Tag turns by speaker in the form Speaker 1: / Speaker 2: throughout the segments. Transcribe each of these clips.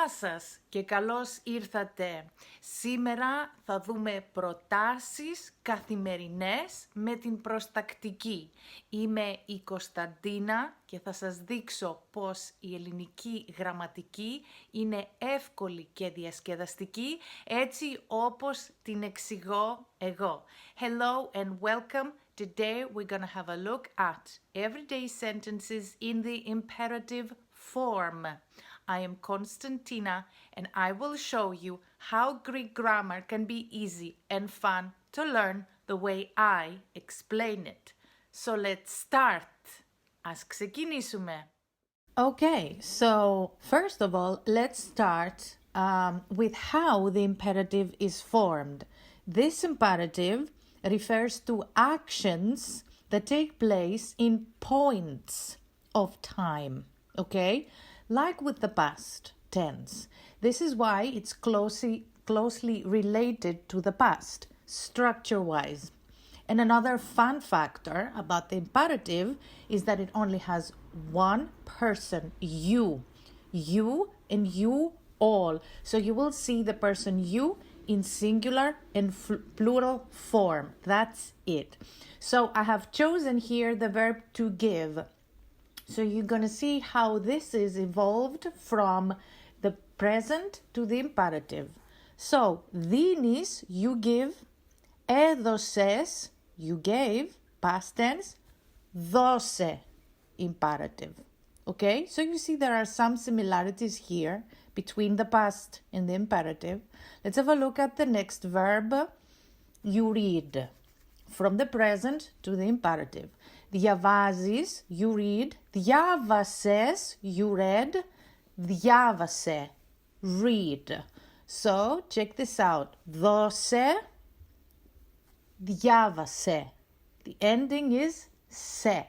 Speaker 1: Γεια σας και καλώς ήρθατε. Σήμερα θα δούμε προτάσεις καθημερινές με την προστακτική. Είμαι η Κωνσταντίνα και θα σας δείξω πως η ελληνική γραμματική είναι εύκολη και διασκεδαστική, έτσι όπως την εξηγώ εγώ. Hello and welcome. Today we're going to have a look at everyday sentences in the imperative form. I am Konstantina and I will show you how Greek grammar can be easy and fun to learn the way I explain it. So let's start. Ας ξεκινήσουμε. Okay, so first of all, let's start with how the imperative is formed. This imperative refers to actions that take place in points of time, okay? Like with the past tense. This is why it's closely related to the past, structure-wise. And another fun factor about the imperative is that it only has one person, you. You and you all. So you will see the person you in singular and plural form. That's it. So I have chosen here the verb to give. So you're going to see how this is evolved from the present to the imperative. So, δίνεις, you give, έδωσες, you gave, past tense, δώσε, imperative. Okay, so you see there are some similarities here between the past and the imperative. Let's have a look at the next verb, you read. From the present to the imperative. Διαβάζεις, you read. Διάβασες, you read. Διάβασε, read. So, check this out. Δώσε, διάβασε. The ending is σε.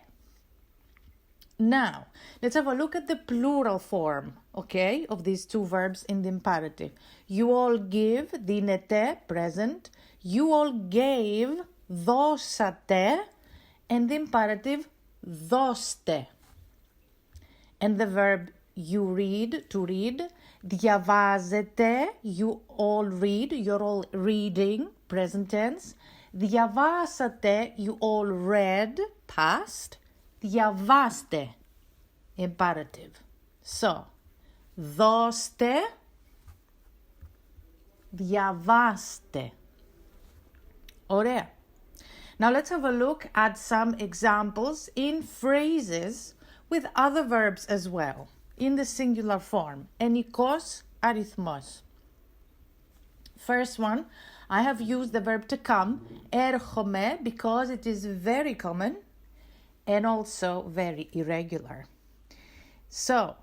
Speaker 1: Now, let's have a look at the plural form, okay, of these two verbs in the imperative. You all give, δίνετε, present. You all gave, δώσατε, and the imperative, δώστε. And the verb you read, to read, διαβάζετε, you all read, you're all reading, present tense. Διαβάσατε, you all read, past. Διαβάστε, imperative. So, δώστε, διαβάστε. Ωραία. Now let's have a look at some examples in phrases with other verbs as well, in the singular form. Ενικός αριθμός. First one, I have used the verb to come, έρχομαι, because it is very common and also very irregular. So,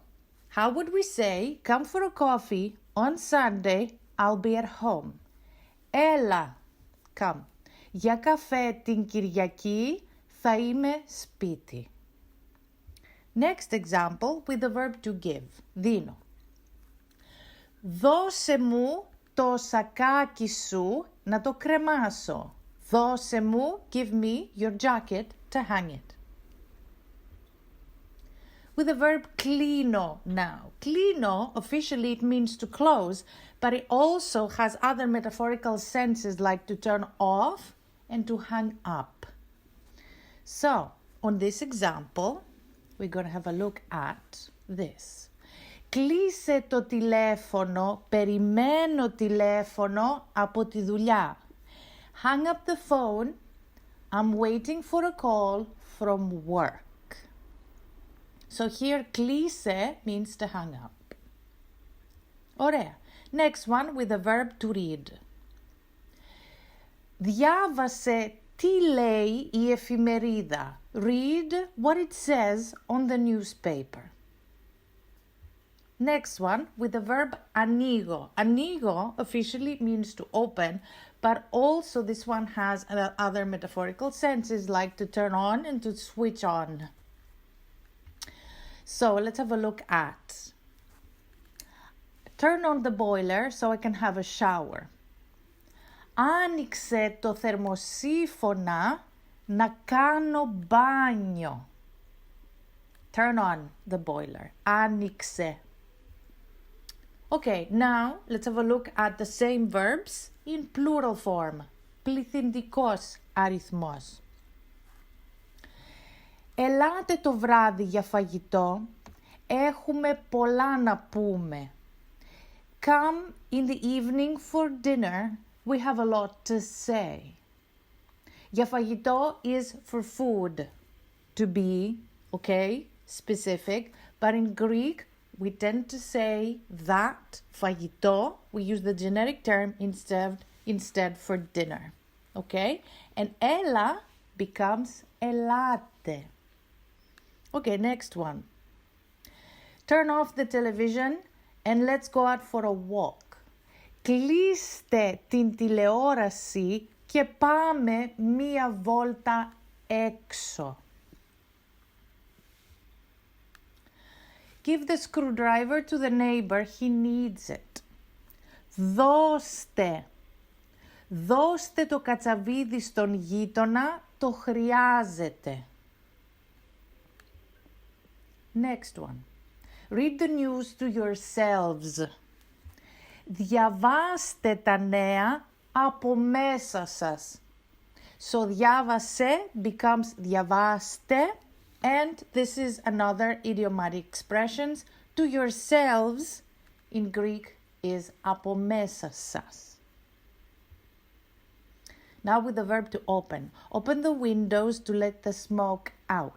Speaker 1: how would we say, come for a coffee on Sunday, I'll be at home. Έλα, come. Για καφέ την Κυριακή θα είμαι σπίτι. Next example with the verb to give. Δίνω. Δώσε μου το σακάκι σου να το κρεμάσω. Δώσε μου, give me your jacket to hang it. With the verb κλείνω now. Κλείνω, officially it means to close, but it also has other metaphorical senses like to turn off and to hang up. So, on this example, we're going to have a look at this. Κλείσε το τηλέφωνο, περιμένω τηλέφωνο από τη δουλειά. Hang up the phone, I'm waiting for a call from work. So here, κλείσε means to hang up. Ωραία. Next one with the verb to read. Διάβασε τι λέει η εφημερίδα. Read what it says on the newspaper. Next one with the verb ανοίγω. Ανοίγω officially means to open, but also this one has other metaphorical senses like to turn on and to switch on. So let's have a look at. Turn on the boiler so I can have a shower. Άνοιξε το θερμοσύφωνα να κάνω μπάνιο. Turn on the boiler. Άνοιξε. Okay, now let's have a look at the same verbs in plural form. Πληθυντικός αριθμός. Ελάτε το βράδυ για φαγητό. Έχουμε πολλά να πούμε. Come in the evening for dinner. We have a lot to say. Για φαγητό is for food. To be, okay, specific. But in Greek, we tend to say that, φαγητό, we use the generic term instead for dinner. Okay? And έλα becomes ελάτε. Okay, next one. Turn off the television and let's go out for a walk. Κλείστε την τηλεόραση και πάμε μία βόλτα έξω. Give the screwdriver to the neighbor, he needs it. Δώστε. Δώστε το κατσαβίδι στον γείτονα, το χρειάζεται. Next one. Read the news to yourselves. Διαβάστε τα νέα από μέσα σας. So διάβασε becomes διαβάστε, and this is another idiomatic expressions. To yourselves in Greek is από μέσα σας. Now with the verb to open. Open the windows to let the smoke out.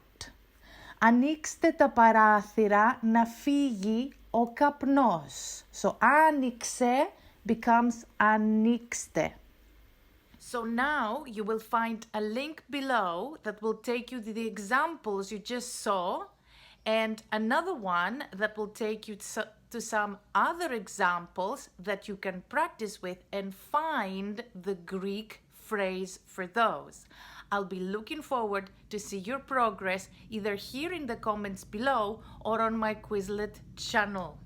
Speaker 1: Ανοίξτε τα παράθυρα να φύγει ο καπνός. So άνοιξε becomes ανοίξτε. So now you will find a link below that will take you to the examples you just saw, and another one that will take you to some other examples that you can practice with and find the Greek phrase for those. I'll be looking forward to see your progress either here in the comments below or on my Quizlet channel.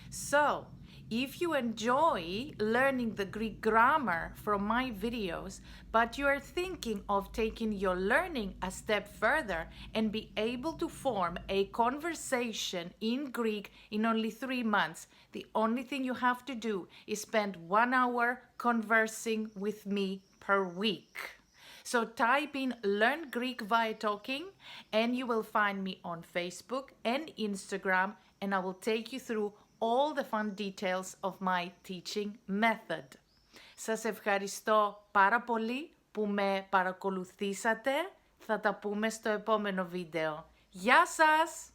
Speaker 1: So, if you enjoy learning the Greek grammar from my videos, but you are thinking of taking your learning a step further and be able to form a conversation in Greek in only 3 months, the only thing you have to do is spend 1 hour conversing with me per week. So type in Learn Greek via Talking and you will find me on Facebook and Instagram, and I will take you through all the fun details of my teaching method. Σας ευχαριστώ πάρα πολύ που με παρακολουθήσατε. Θα τα πούμε στο επόμενο βίντεο. Γεια σας!